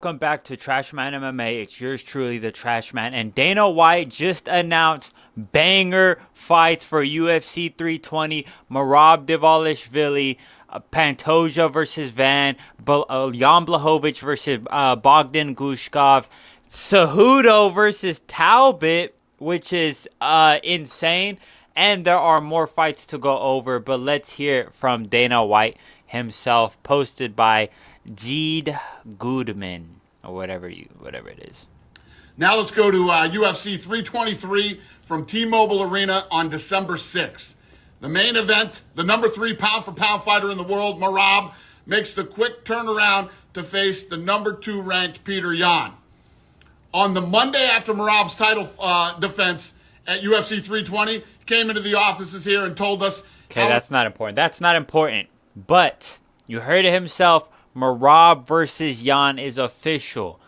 Welcome back to Trash Man MMA. It's yours truly, the Trash Man. And Dana White just announced banger fights for UFC 320. Merab Dvalishvili, Pantoja versus Jan Blachowicz versus Bogdan Gushkov, Cejudo versus Talbott, which is insane. And there are more fights to go over, but let's hear it from Dana White himself, posted by Jeed Goodman or whatever it is. Now let's go to UFC 323 from T-Mobile Arena on December 6th. The main event, the number 3 pound-for-pound fighter in the world, Merab, makes the quick turnaround to face the number 2 ranked Petr Yan. On the Monday after Merab's title defense at UFC 320, came into the offices here and told us... Okay, that's not important. That's not important. But you heard it himself. Merab versus Yan is official.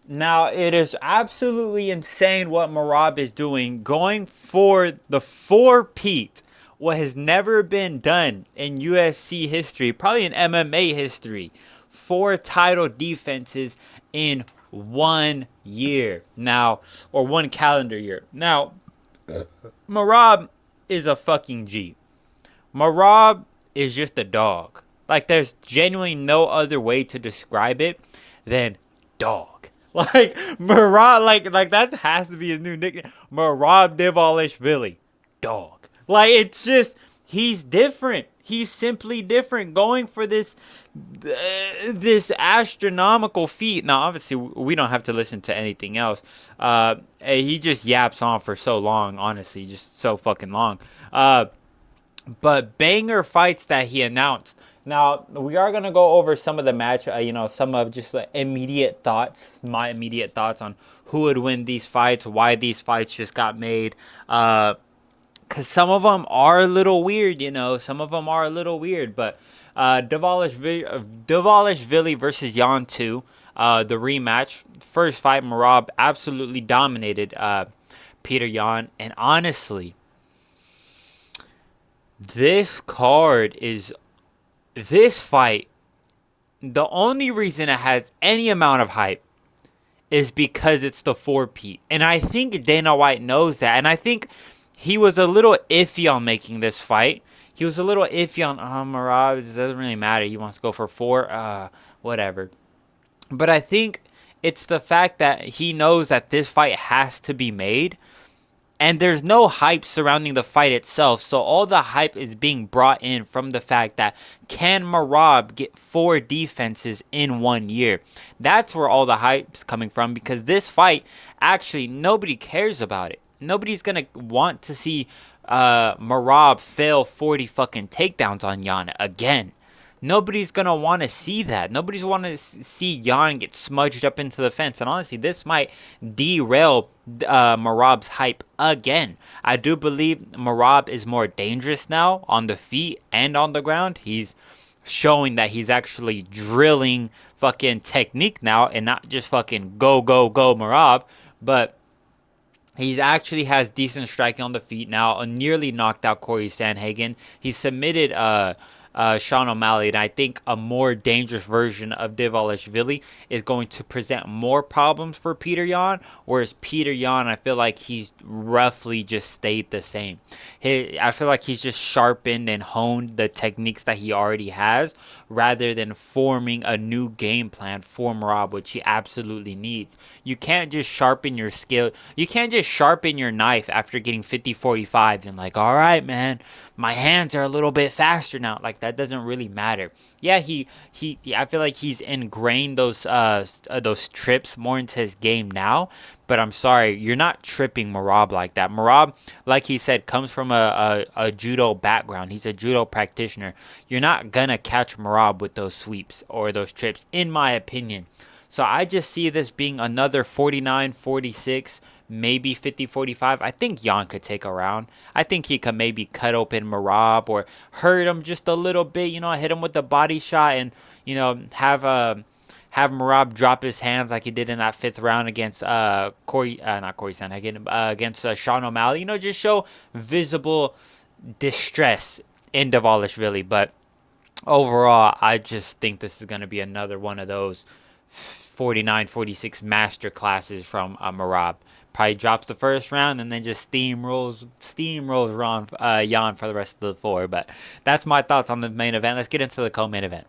Now, it is absolutely insane what Merab is doing, going for the 4-peat, what has never been done in UFC history, probably in MMA history. 4 title defenses in 1 year now, or 1 calendar year. Now, Merab is a fucking G. Merab is just a dog. Like, there's genuinely no other way to describe it than dog. Like, Merab, like that has to be his new nickname. Merab Dvalishvili, dog. Like, it's just, he's different. He's simply different, going for this astronomical feat. Now, obviously, we don't have to listen to anything else. He just yaps on for so long, honestly, just so fucking long. But banger fights that he announced. Now, we are going to go over some of the match, some of just immediate thoughts, my immediate thoughts on who would win these fights, why these fights just got made. Because some of them are a little weird, some of them are a little weird. But Dvalishvili versus Yan 2, the rematch. First fight, Merab absolutely dominated Petr Yan. And honestly, this fight, the only reason it has any amount of hype is because it's the 4-peat. And I think Dana White knows that. And I think he was a little iffy on making this fight. He was a little iffy on Merab. It doesn't really matter. He wants to go for 4, whatever. But I think it's the fact that he knows that this fight has to be made. And there's no hype surrounding the fight itself. So all the hype is being brought in from the fact that, can Merab get 4 defenses in 1 year? That's where all the hype's coming from. Because this fight, actually, nobody cares about it. Nobody's going to want to see Merab fail 40 fucking takedowns on Yan again. Nobody's going to want to see that. Nobody's want to see Yan get smudged up into the fence. And honestly, this might derail Merab's hype again. I do believe Merab is more dangerous now on the feet and on the ground. He's showing that he's actually drilling fucking technique now and not just fucking go, go, go Merab. But he actually has decent striking on the feet now. Nearly knocked out Corey Sandhagen. He submitted Sean O'Malley, and I think a more dangerous version of Dvalishvili is going to present more problems for Petr Yan, whereas Petr Yan, I feel like he's roughly just stayed the same. I feel like he's just sharpened and honed the techniques that he already has, rather than forming a new game plan for Merab, which he absolutely needs. You can't just sharpen your skill. You can't just sharpen your knife after getting 50-45 and like, all right, man, my hands are a little bit faster now. Like, that doesn't really matter. Yeah, I feel like he's ingrained those trips more into his game now. But I'm sorry, you're not tripping Merab like that. Merab, like he said, comes from a judo background. He's a judo practitioner. You're not gonna catch Merab with those sweeps or those trips, in my opinion. So I just see this being another 49-46, maybe 50-45. I think Yan could take a round. I think he could maybe cut open Merab or hurt him just a little bit, hit him with the body shot and, have Merab drop his hands like he did in that 5th round against against Sean O'Malley. Just show visible distress in Dvalishvili. But overall, I just think this is going to be another one of those 49, 46 master classes from Merab. Probably drops the first round and then just steamrolls Jan for the rest of the 4. But that's my thoughts on the main event. Let's get into the co-main event.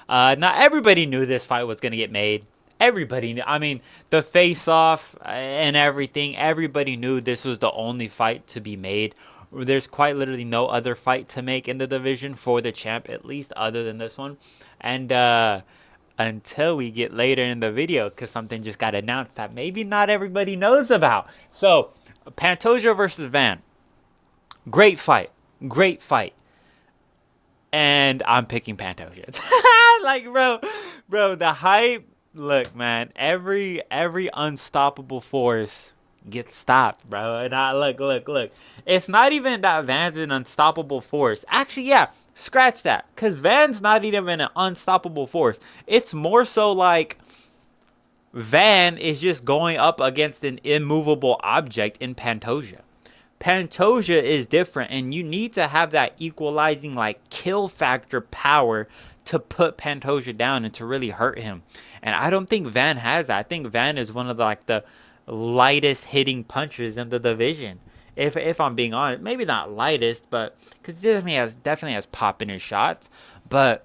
Not everybody knew this fight was going to get made. Everybody knew. I mean, the face-off and everything, everybody knew this was the only fight to be made. There's quite literally no other fight to make in the division for the champ, at least, other than this one. And until we get later in the video, because something just got announced that maybe not everybody knows about. So, Pantoja versus Van. Great fight. Great fight. And I'm picking Pantoja. Like, bro, the hype. Look, man, every unstoppable force gets stopped, bro. And look. It's not even that Van's an unstoppable force. Actually, yeah, scratch that. Because Van's not even an unstoppable force. It's more so like Van is just going up against an immovable object in Pantoja. Pantoja is different, and you need to have that equalizing, like, kill factor power to put Pantoja down and to really hurt him. And I don't think Van has that. I think Van is one of the lightest hitting punchers in the division. If I'm being honest, maybe not lightest, but because he definitely has pop in his shots. But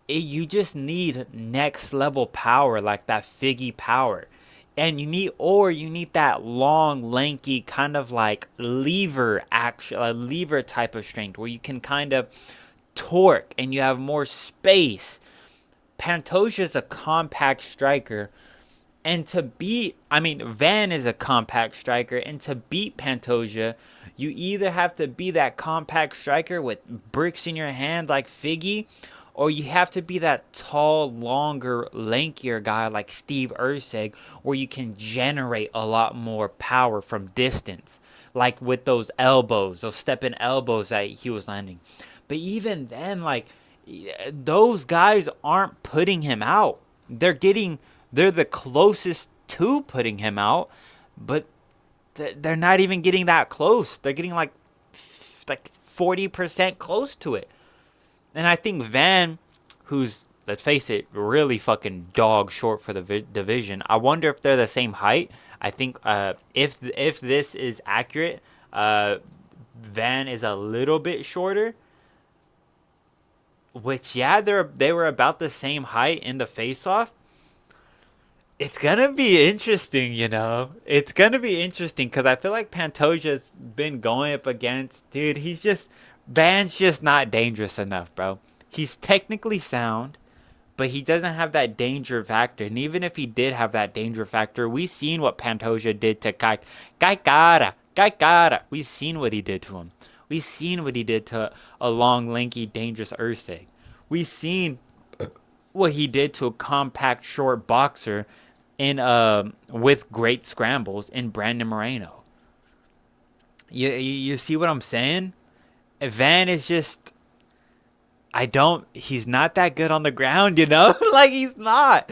you just need next level power, like that Figgy power. And you need that long, lanky, kind of like lever type of strength where you can kind of torque and you have more space. Pantoja's a compact striker, and Van is a compact striker, and to beat Pantoja, you either have to be that compact striker with bricks in your hands like Figgy, or you have to be that tall, longer, lankier guy like Steve Erceg, where you can generate a lot more power from distance, like with those elbows, those stepping elbows that he was landing. But even then, like, those guys aren't putting him out. They're the closest to putting him out, but they're not even getting that close. They're getting like 40% close to it. And I think Van, who's, let's face it, really fucking dog short for the division. I wonder if they're the same height. I think if this is accurate, Van is a little bit shorter. Which, yeah, they were about the same height in the face-off. It's gonna be interesting, you know. It's gonna be interesting because I feel like Pantoja's been going up against, dude. Van's just not dangerous enough, bro. He's technically sound, but he doesn't have that danger factor. And even if he did have that danger factor, we've seen what Pantoja did to Kaikara. We've seen what he did to him. We've seen what he did to a long, lanky, dangerous Erceg. We've seen what he did to a compact, short boxer with great scrambles in Brandon Moreno. You see what I'm saying? Van is just, he's not that good on the ground, you know? Like, he's not.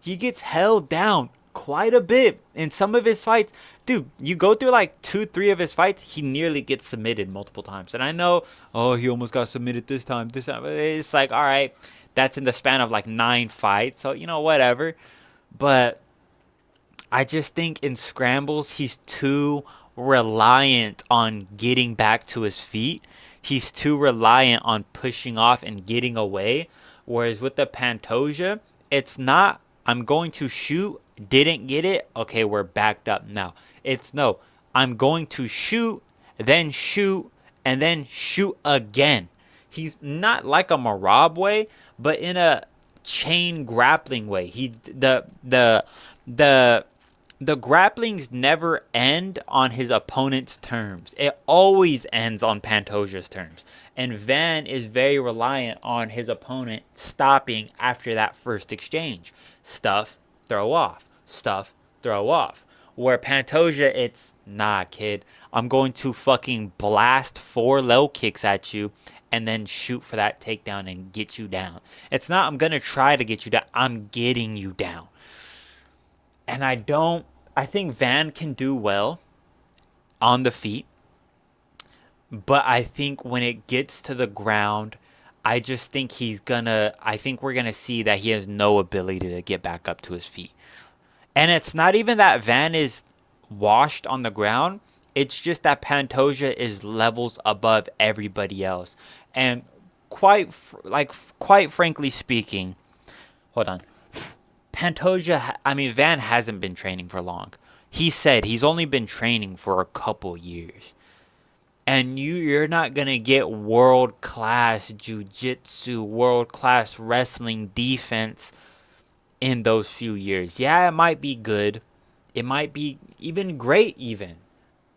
He gets held down quite a bit in some of his fights. Dude, you go through like 2-3 of his fights, he nearly gets submitted multiple times. And I know, he almost got submitted this time. It's like, all right, that's in the span of like 9 fights. So, whatever. But I just think in scrambles, he's too reliant on getting back to his feet. He's too reliant on pushing off and getting away. Whereas with the Pantoja, it's not, I'm going to shoot, didn't get it, okay, we're backed up now. It's no, I'm going to shoot, and then shoot again. He's not like a Merab way, but in a chain grappling way. The grapplings never end on his opponent's terms. It always ends on Pantoja's terms. And Van is very reliant on his opponent stopping after that first exchange. Stuff, throw off. Stuff, throw off. Where Pantoja, it's, nah, kid. I'm going to fucking blast 4 low kicks at you and then shoot for that takedown and get you down. It's not, I'm going to try to get you down. I'm getting you down. And I think Van can do well on the feet. But I think when it gets to the ground, I just think I think we're gonna see that he has no ability to get back up to his feet. And it's not even that Van is washed on the ground. It's just that Pantoja is levels above everybody else. And quite frankly speaking, hold on. Van hasn't been training for long. He said he's only been training for a couple years. And you're not going to get world-class jiu-jitsu, world-class wrestling defense in those few years. Yeah, it might be good. It might be even great even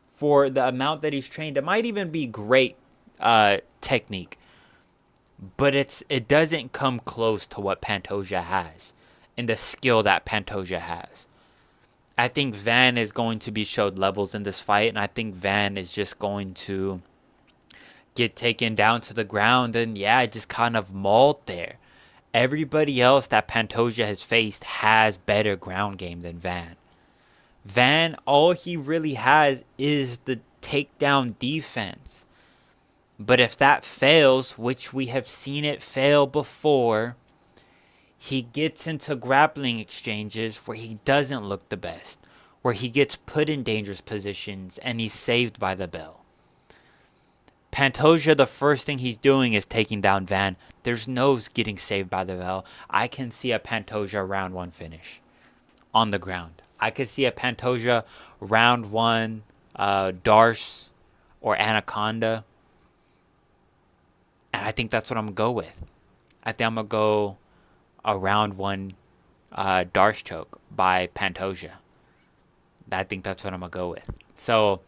for the amount that he's trained. It might even be great technique. But it doesn't come close to what Pantoja has and the skill that Pantoja has. I think Van is going to be showed levels in this fight, and I think Van is just going to get taken down to the ground and, yeah, just kind of mauled there. Everybody else that Pantoja has faced has better ground game than Van. Van, all he really has is the takedown defense. But if that fails, which we have seen it fail before, he gets into grappling exchanges where he doesn't look the best, where he gets put in dangerous positions and he's saved by the bell. Pantoja, the first thing he's doing is taking down Van. There's no getting saved by the bell. I can see a Pantoja round 1 finish on the ground. I could see a Pantoja round 1 Darce or Anaconda. And I think that's what I'm going to go with. I think I'm going to go a round 1 Darce choke by Pantoja. I think that's what I'm going to go with. So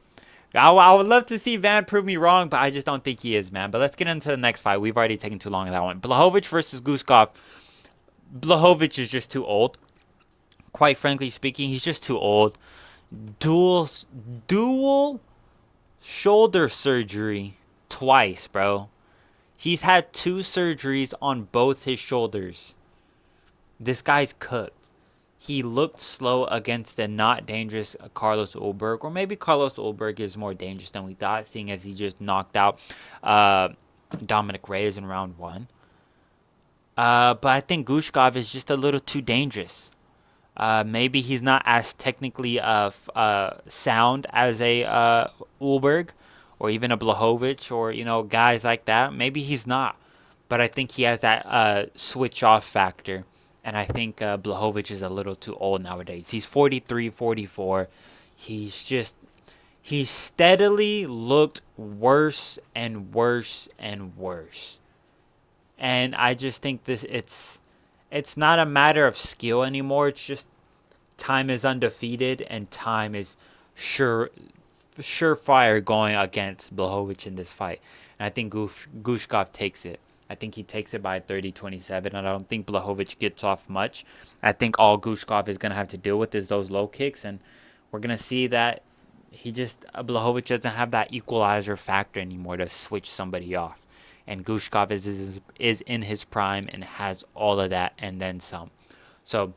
I would love to see Van prove me wrong, but I just don't think he is, man. But let's get into the next fight. We've already taken too long on that one. Blachowicz versus Guskov. Blachowicz is just too old. Quite frankly speaking, he's just too old. Dual shoulder surgery twice, bro. He's had 2 surgeries on both his shoulders. This guy's cooked. He looked slow against the not dangerous Carlos Ulberg. Or maybe Carlos Ulberg is more dangerous than we thought, seeing as he just knocked out Dominic Reyes in round 1. But I think Guskov is just a little too dangerous. Maybe he's not as technically sound as a Ulberg or even a Blachowicz or, guys like that. Maybe he's not. But I think he has that switch-off factor. And I think Blachowicz is a little too old nowadays. He's 43, 44. He's steadily looked worse and worse and worse. And I just think it's not a matter of skill anymore. It's just time is undefeated and time is surefire going against Blachowicz in this fight. And I think Guskov takes it. I think he takes it by 30-27. I don't think Blachowicz gets off much. I think all Guskov is going to have to deal with is those low kicks. And we're going to see that Blachowicz doesn't have that equalizer factor anymore to switch somebody off. And Guskov is in his prime and has all of that and then some. So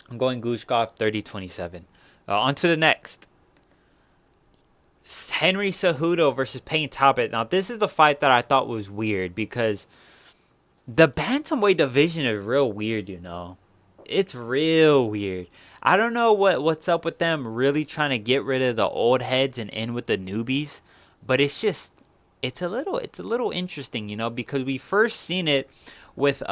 I'm going Guskov 30-27. On to the next. Henry Cejudo versus Payne Talbott. Now, this is the fight that I thought was weird because the bantamweight division is real weird, It's real weird. I don't know what's up with them really trying to get rid of the old heads and in with the newbies, but it's a little interesting, because we first seen it with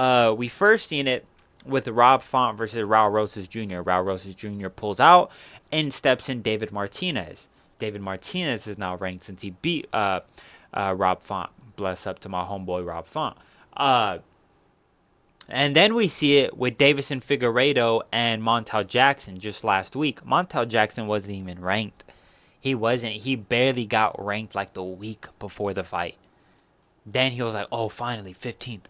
Rob Font versus Raul Rosas Jr. Raul Rosas Jr. pulls out and steps in David Martinez. David Martinez is now ranked since he beat Rob Font. Bless up to my homeboy Rob Font. And then we see it with Davison Figueiredo and Montel Jackson just last week. Montel Jackson wasn't even ranked. He wasn't. He barely got ranked like the week before the fight. Then he was like, oh, finally, 15th.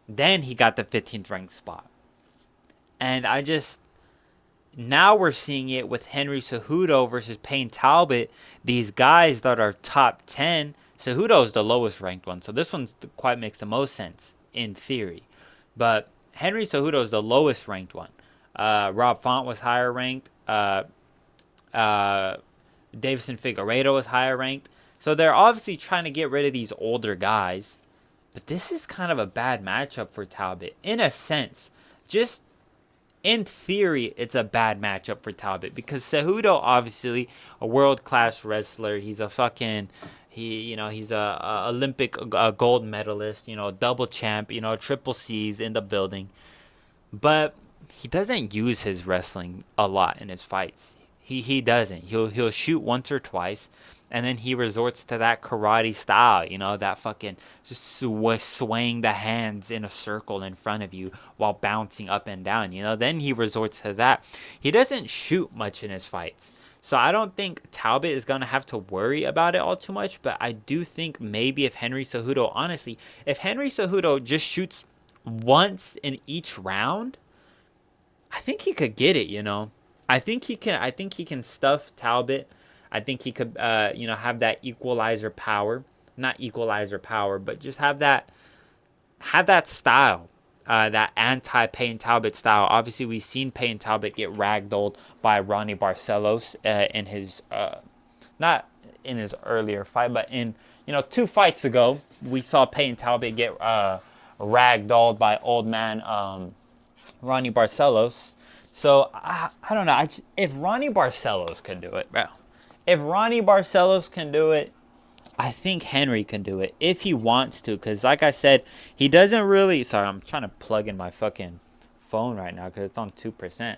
Then he got the 15th ranked spot. And now we're seeing it with Henry Cejudo versus Payne Talbott. These guys that are top 10. Cejudo is the lowest ranked one. So this one quite makes the most sense in theory. But Henry Cejudo is the lowest ranked one. Rob Font was higher ranked. Davison Figueiredo was higher ranked. So they're obviously trying to get rid of these older guys But this is kind of a bad matchup for Talbott in a sense. Just in theory, it's a bad matchup for Talbot because Cejudo, obviously a world class wrestler. He's a fucking he's a Olympic gold medalist. Double champ. Triple C's in the building. But he doesn't use his wrestling a lot in his fights. He doesn't. He'll shoot once or twice, and then he resorts to that karate style. That fucking just swaying the hands in a circle in front of you while bouncing up and down. Then he resorts to that. He doesn't shoot much in his fights. So I don't think Talbot is going to have to worry about it all too much, but I do think maybe if Henry Cejudo, honestly, if Henry Cejudo just shoots once in each round, I think he could get it, I think he can stuff Talbot. I think he could have that equalizer power. Not equalizer power, but just have that style. That anti-Payne Talbot style. Obviously, we've seen Payne Talbot get ragdolled by Ronnie Barcelos in his not in his earlier fight, but in 2 fights ago, we saw Payne Talbot get ragdolled by old man Ronnie Barcelos. So I don't know. If Ronnie Barcelos can do it, bro. If Ronnie Barcelos can do it, I think Henry can do it if he wants to. Because like I said, he doesn't really... Sorry, I'm trying to plug in my fucking phone right now because it's on 2%.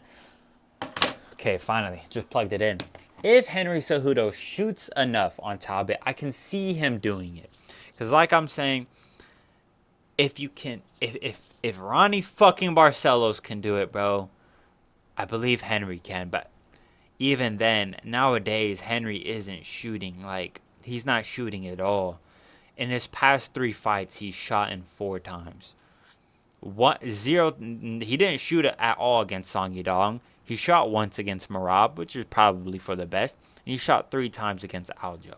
Okay, finally. Just plugged it in. If Henry Cejudo shoots enough on Talbot, I can see him doing it. Because like I'm saying, if Ronnie fucking Barcelos can do it, bro, I believe Henry can. But even then, nowadays, Henry isn't shooting. Like, he's not shooting at all. In his past 3 fights, he's shot in 4 times. He didn't shoot at all against Song Yadong. He shot once against Merab, which is probably for the best. And he shot 3 times against Aljo.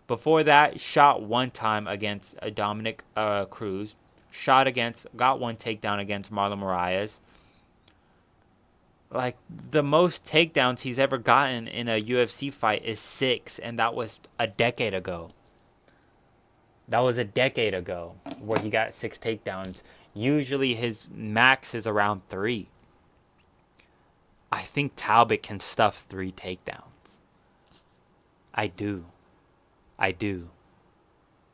Before that, shot 1 time against Dominic Cruz. Got 1 takedown against Marlon Moraes. Like, the most takedowns he's ever gotten in a UFC fight is 6, and that was a decade ago. That was a decade ago where he got 6 takedowns. Usually his max is around 3. I think Talbot can stuff 3 takedowns. I do.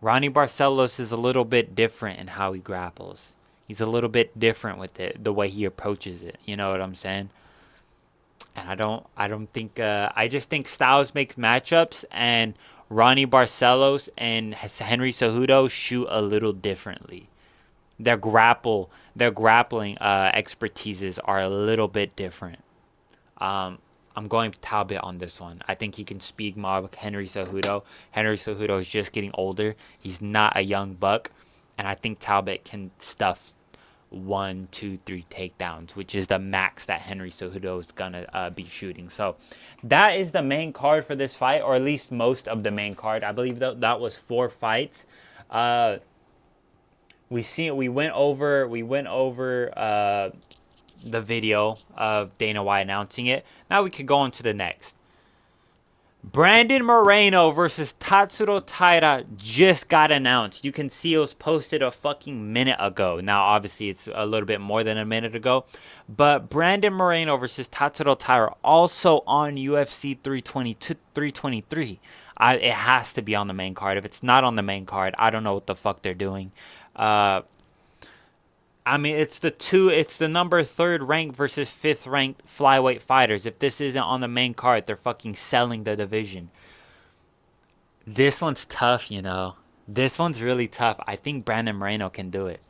Ronnie Barcelos is a little bit different in how he grapples. He's a little bit different with it, the way he approaches it. You know what I'm saying? And I don't think, I just think styles makes matchups, and Ronnie Barcelos and Henry Cejudo shoot a little differently. Their grappling expertises are a little bit different. I'm going Talbot on this one. I think he can speed mob Henry Cejudo. Henry Cejudo is just getting older. He's not a young buck. And I think Talbot can stuff 1, 2, 3 takedowns, which is the max that Henry Cejudo is gonna be shooting. So that is the main card for this fight, or at least most of the main card. I believe that was 4 fights. We went over the video of Dana White announcing it. Now we could go on to the next. Brandon Moreno versus Tatsuro Taira just got announced. You can see it was posted a fucking minute ago. Now, obviously, it's a little bit more than a minute ago. But Brandon Moreno versus Tatsuro Taira also on UFC 323. It has to be on the main card. If it's not on the main card, I don't know what the fuck they're doing. It's the number 3rd ranked versus 5th ranked flyweight fighters. If this isn't on the main card, they're fucking selling the division. This one's tough, This one's really tough. I think Brandon Moreno can do it.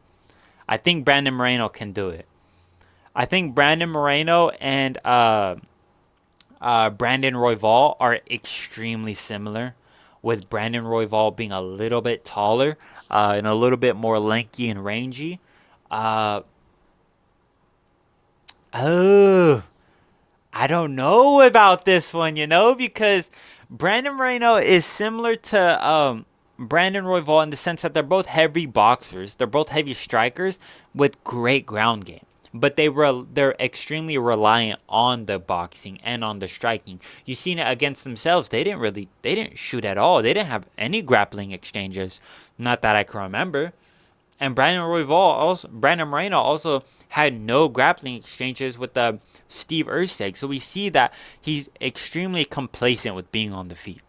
I think Brandon Moreno and Brandon Royval are extremely similar, with Brandon Royval being a little bit taller and a little bit more lanky and rangy. I don't know about this one, because Brandon Moreno is similar to Brandon Royval in the sense that they're both heavy boxers. They're both heavy strikers with great ground game. But they're extremely reliant on the boxing and on the striking. You've seen it against themselves. They didn't shoot at all. They didn't have any grappling exchanges. Not that I can remember. And Brandon Moreno also had no grappling exchanges with Steve Erceg. So we see that he's extremely complacent with being on the feet.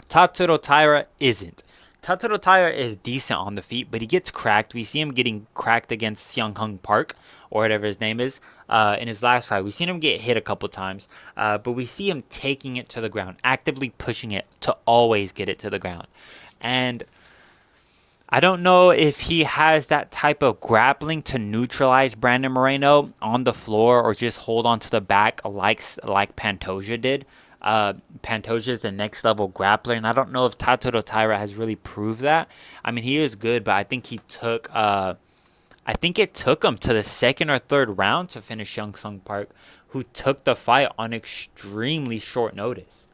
Tatsuro Taira isn't. Tatsuro Taira is decent on the feet, but he gets cracked. We see him getting cracked against Seung Hung Park, or whatever his name is, in his last fight. We've seen him get hit a couple times, but we see him taking it to the ground, actively pushing it to always get it to the ground. And I don't know if he has that type of grappling to neutralize Brandon Moreno on the floor or just hold on to the back like Pantoja did. Pantoja is the next level grappler, and I don't know if Tatsuro Taira has really proved that. I mean, he is good, but I think it took him to the second or third round to finish Seung Sung Park, who took the fight on extremely short notice.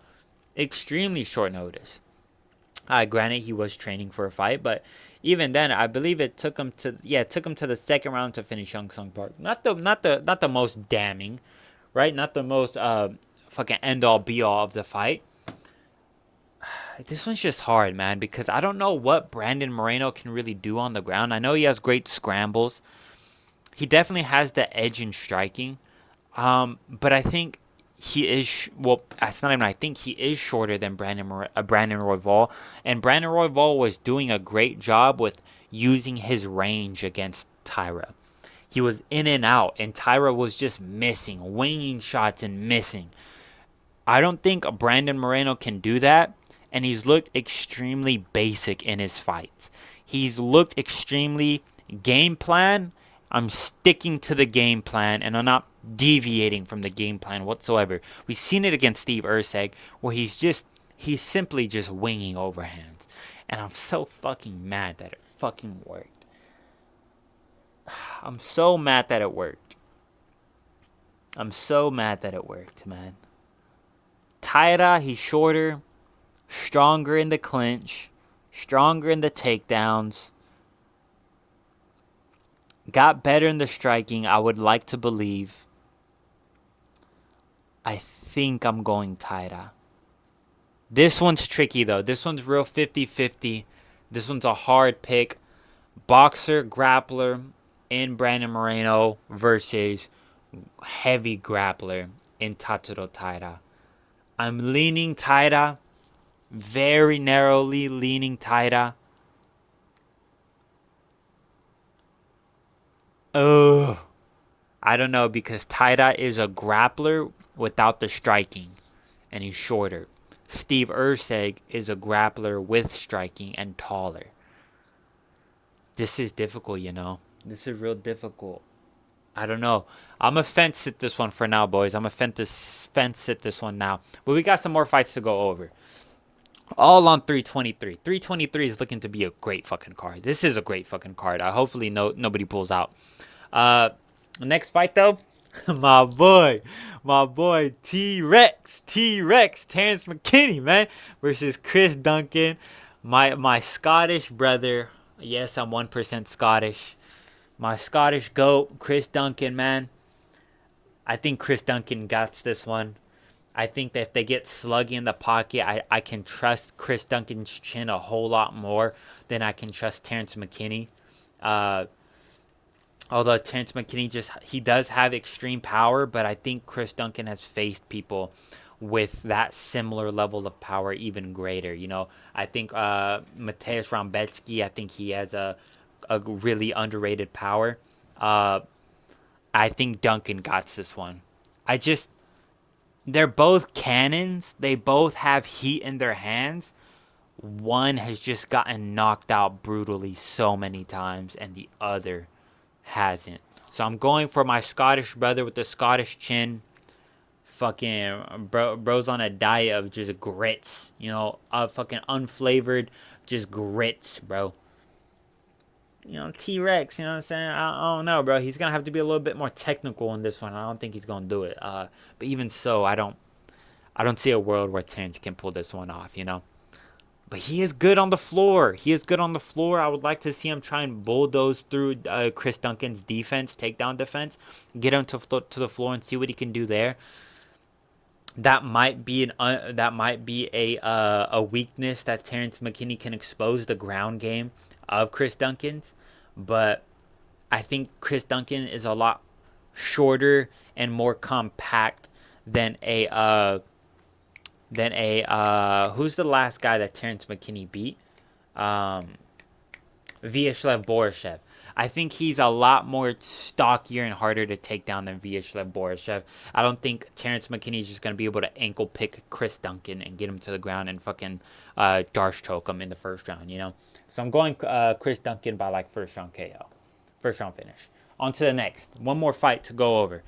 Extremely short notice. Granted, he was training for a fight, but even then, I believe it took him to the second round to finish Seung Sung Park. Not the most damning, right? Not the most fucking end all be all of the fight. This one's just hard, man, because I don't know what Brandon Moreno can really do on the ground. I know he has great scrambles. He definitely has the edge in striking, but I think he is that's not even. I think he is shorter than Brandon Royval, and Brandon Royval was doing a great job with using his range against Taira. He was in and out, and Taira was just missing, winging shots and missing. I don't think Brandon Moreno can do that, and he's looked extremely basic in his fights. He's looked extremely game plan. I'm sticking to the game plan, and I'm not deviating from the game plan whatsoever. We've seen it against Steve Erceg, where he's simply just winging overhands. And I'm so fucking mad that it fucking worked. I'm so mad that it worked. Man. Taira, he's shorter, stronger in the clinch, stronger in the takedowns. Got better in the striking, I would like to believe. I think I'm going Taira. This one's tricky, though. This one's real 50-50. This one's a hard pick. Boxer, grappler in Brandon Moreno versus heavy grappler in Tatsuro Taira. I'm leaning Taira. Very narrowly leaning Taira. Oh, I don't know, because Taira is a grappler without the striking, and he's shorter. Steve Erceg is a grappler with striking and taller. This is difficult, This is real difficult. I don't know. I'm a fence sit this one for now, boys. I'm a fence sit this one now. But we got some more fights to go over. All on 323. 323 is looking to be a great fucking card. This is a great fucking card. Hopefully nobody pulls out. Next fight, though. my boy T-Rex, Terrence McKinney, man, versus Chris Duncan, my Scottish brother. Yes, I'm 1% Scottish. My Scottish GOAT, Chris Duncan, man. I think Chris Duncan got this one. I think that if they get sluggy in the pocket, I can trust Chris Duncan's chin a whole lot more than I can trust Terrence McKinney. Although Terrence McKinney he does have extreme power, but I think Chris Duncan has faced people with that similar level of power, even greater. I think Mateusz Rambecki, I think he has a really underrated power. I think Duncan got this one. They're both cannons. They both have heat in their hands. One has just gotten knocked out brutally so many times, and the other hasn't. So I'm going for my Scottish brother with the Scottish chin. Fucking bro's on a diet of just grits. Fucking unflavored, just grits, bro. T-Rex, you know what I'm saying? I don't know, bro. He's going to have to be a little bit more technical in this one. I don't think he's going to do it. But even so, I don't see a world where Terrence can pull this one off, But he is good on the floor. I would like to see him try and bulldoze through Chris Duncan's defense, takedown defense, get him to the floor and see what he can do there. That might be a weakness that Terrence McKinney can expose, the ground game of Chris Duncan's. but I think Chris Duncan is a lot shorter and more compact than a who's the last guy that Terrence McKinney beat? Vyacheslav Borishev. I think he's a lot more stockier and harder to take down than Vyacheslav Borishev. I don't think Terrence McKinney is just going to be able to ankle pick Chris Duncan and get him to the ground and fucking Darce choke him in the first round, you know? So I'm going Chris Duncan by like first round KO. First round finish. On to the next. One more fight to go over.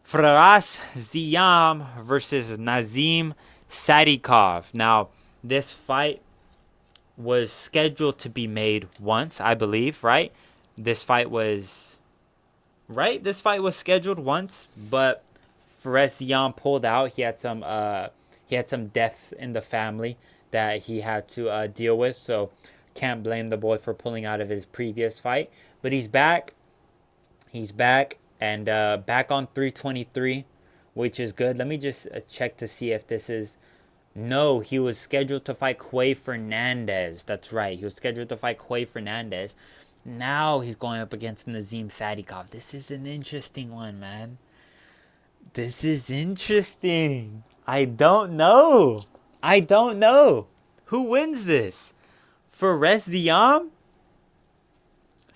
Faraz Ziam versus Nazim Sadikov. Now, this fight was scheduled to be made once, I believe, right? This fight was scheduled once, but Faraz Ziam pulled out. He had some deaths in the family that he had to deal with, so can't blame the boy for pulling out of his previous fight. But he's back. He's back and back on 323, which is good. Let me just check to see if this is... No, he was scheduled to fight Quay Fernandez. That's right. He was scheduled to fight Quay Fernandez. Now he's going up against Nazim Sadikov. This is an interesting one, man. This is interesting. I don't know. Who wins this? Faraz Ziam?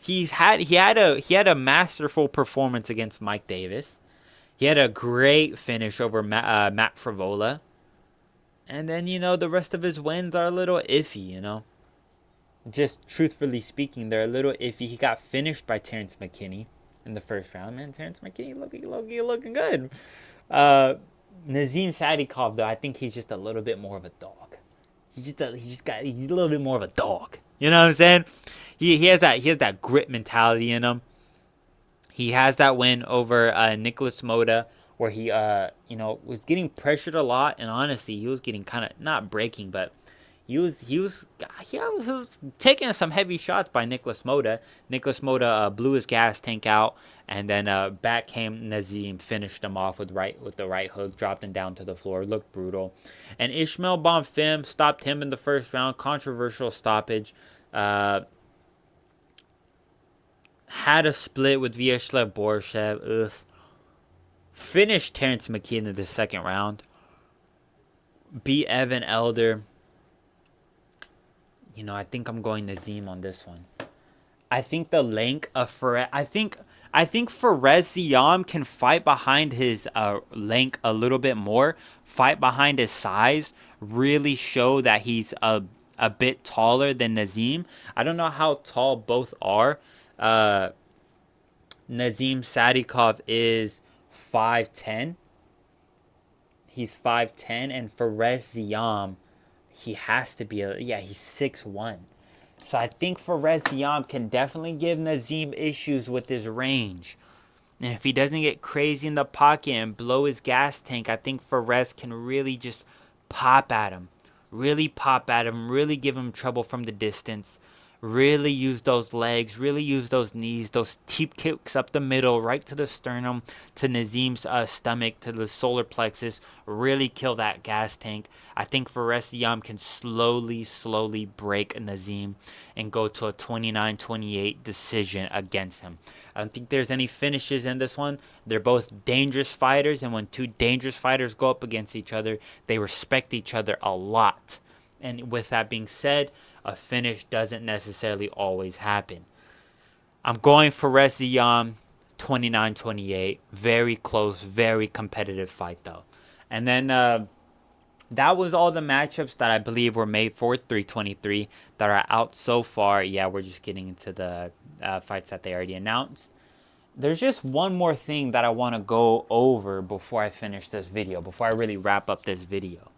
He had a masterful performance against Mike Davis. He had a great finish over Matt Frivola. And then, you know, the rest of his wins are a little iffy, you know. Just truthfully speaking, they're a little iffy. He got finished by Terrence McKinney in the first round. Man, Terrence McKinney looking good. Nazim Sadikov, though, I think he's just a little bit more of a dog. He's a little bit more of a dog. You know what I'm saying? He has that grit mentality in him. He has that win over Nicholas Moda, where he was getting pressured a lot, and honestly, he was getting kind of not breaking, but he was taking some heavy shots by Nicholas Moda. Nicholas Moda blew his gas tank out, and then back came Nazim, finished him off with the right hook, dropped him down to the floor, looked brutal. And Ishmael Bonfim stopped him in the first round, controversial stoppage. Had a split with Vyacheslav Borishev. Finished Terrence McKinney in the second round. Beat Evan Elder. You know, I think I'm going Nazim on this one. I think the length of Faraz... I think Faraz Ziam can fight behind his length a little bit more. Fight behind his size. Really show that he's a bit taller than Nazim. I don't know how tall both are. Nazim Sadikov is 5'10". He's 5'10", and Faraz Ziam, he has to be he's 6'1". So I think Faraz Ziam can definitely give Nazim issues with his range. And if he doesn't get crazy in the pocket and blow his gas tank, I think Faraz can really just pop at him. Really give him trouble from the distance. Really use those legs, really use those knees, those teep kicks up the middle, right to the sternum, to Nazim's stomach, to the solar plexus. Really kill that gas tank. I think Faraz Ziam can slowly break Nazim and go to a 29-28 decision against him. I don't think there's any finishes in this one. They're both dangerous fighters, and when two dangerous fighters go up against each other, they respect each other a lot. And with that being said, a finish doesn't necessarily always happen. I'm going for Faraz Ziam, 29-28. Very close, very competitive fight, though. And then that was all the matchups that I believe were made for 323 that are out so far. Yeah, we're just getting into the fights that they already announced. There's just one more thing that I want to go over before I finish this video, before I really wrap up this video.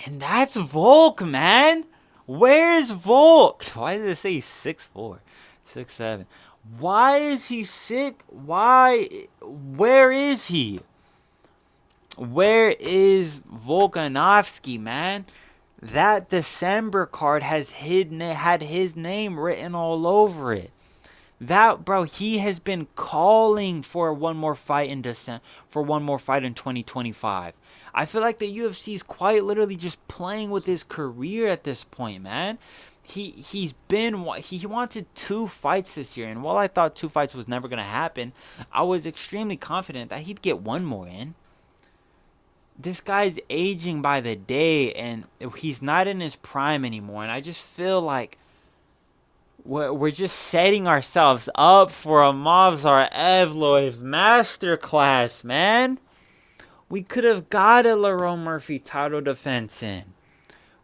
And that's Volk, man. Where's Volk? Why does it say 6'4", 6'7"? Why is he sick? Why? Where is he? Where is Volkanovski, man? That December card had his name written all over it. That, bro, he has been calling for one more fight in December, for one more fight in 2025. I feel like the UFC is quite literally just playing with his career at this point, man. He wanted 2 fights this year, and while I thought 2 fights was never gonna happen, I was extremely confident that he'd get one more in. This guy's aging by the day, and he's not in his prime anymore, and I just feel like we're just setting ourselves up for a Movsar Evloev masterclass, man. We could have got a Lerone Murphy title defense in.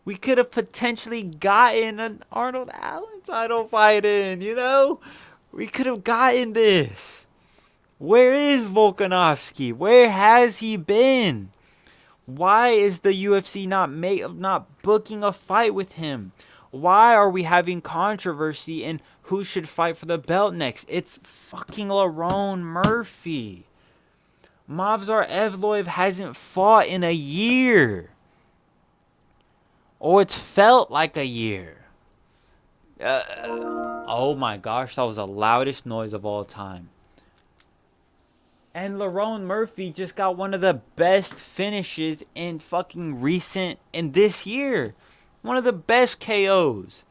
We could have potentially gotten an Arnold Allen title fight in, you know? We could have gotten this. Where is Volkanovski? Where has he been? Why is the UFC not booking a fight with him? Why are we having controversy in who should fight for the belt next? It's fucking Lerone Murphy. Movsar Evloev hasn't fought in a year. Or it's felt like a year. Oh my gosh, that was the loudest noise of all time. And Lerone Murphy just got one of the best finishes in this year. One of the best KOs.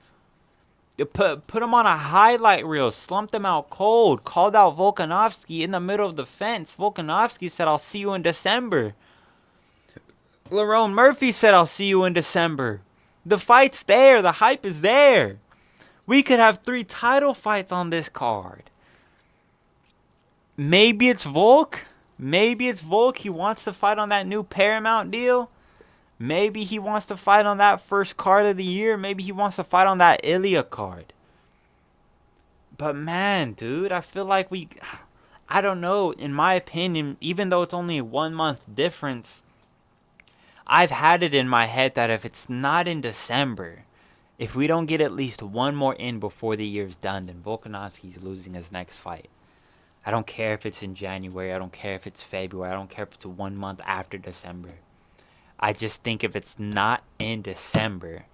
Put him on a highlight reel, slumped him out cold, called out Volkanovski in the middle of the fence. Volkanovski said, "I'll see you in December." Lerone Murphy said, "I'll see you in December." The fight's there. The hype is there. We could have 3 title fights on this card. Maybe it's Volk. Maybe it's Volk. He wants to fight on that new Paramount deal. Maybe he wants to fight on that first card of the year. Maybe he wants to fight on that Ilya card. But man, dude, I feel like I don't know. In my opinion, even though it's only a 1-month difference, I've had it in my head that if it's not in December, if we don't get at least one more in before the year's done, then Volkanovski's losing his next fight. I don't care if it's in January. I don't care if it's February. I don't care if it's 1 month after December. I just think if it's not in December,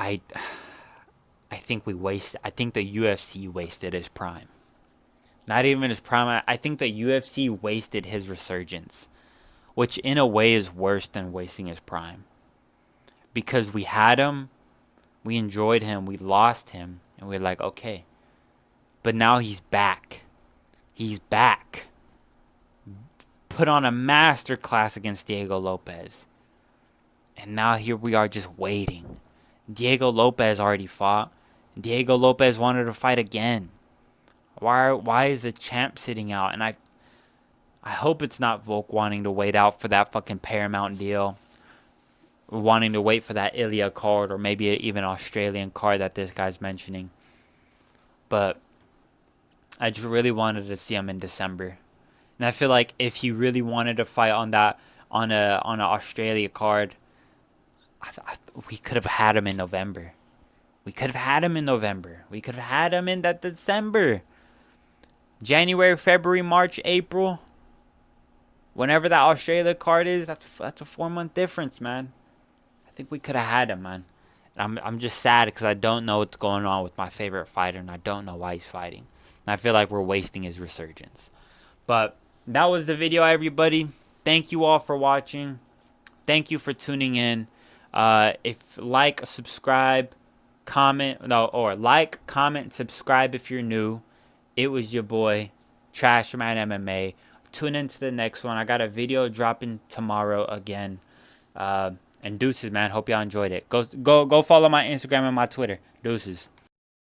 I think I think the UFC wasted his prime. Not even his prime. I think the UFC wasted his resurgence, which in a way is worse than wasting his prime. Because we had him, we enjoyed him, we lost him, and we're like, okay. But now he's back. He's back. Put on a masterclass against Diego Lopez. And now here we are just waiting. Diego Lopez already fought. Diego Lopez wanted to fight again. Why is the champ sitting out? And I hope it's not Volk wanting to wait out for that fucking Paramount deal. Wanting to wait for that Ilya card or maybe even Australian card that this guy's mentioning. But I just really wanted to see him in December. And I feel like if he really wanted to fight on an Australia card, we could have had him in November. We could have had him in November. We could have had him in that December. January, February, March, April. Whenever that Australia card is, that's a 4-month difference, man. I think we could have had him, man. And I'm just sad because I don't know what's going on with my favorite fighter, and I don't know why he's fighting. And I feel like we're wasting his resurgence. But that was the video, everybody. Thank you all for watching. Thank you for tuning in. Subscribe, comment, subscribe if you're new. It was your boy, Trashman MMA. Tune into the next one. I got a video dropping tomorrow again. And deuces, man. Hope y'all enjoyed it. Go follow my Instagram and my Twitter. Deuces.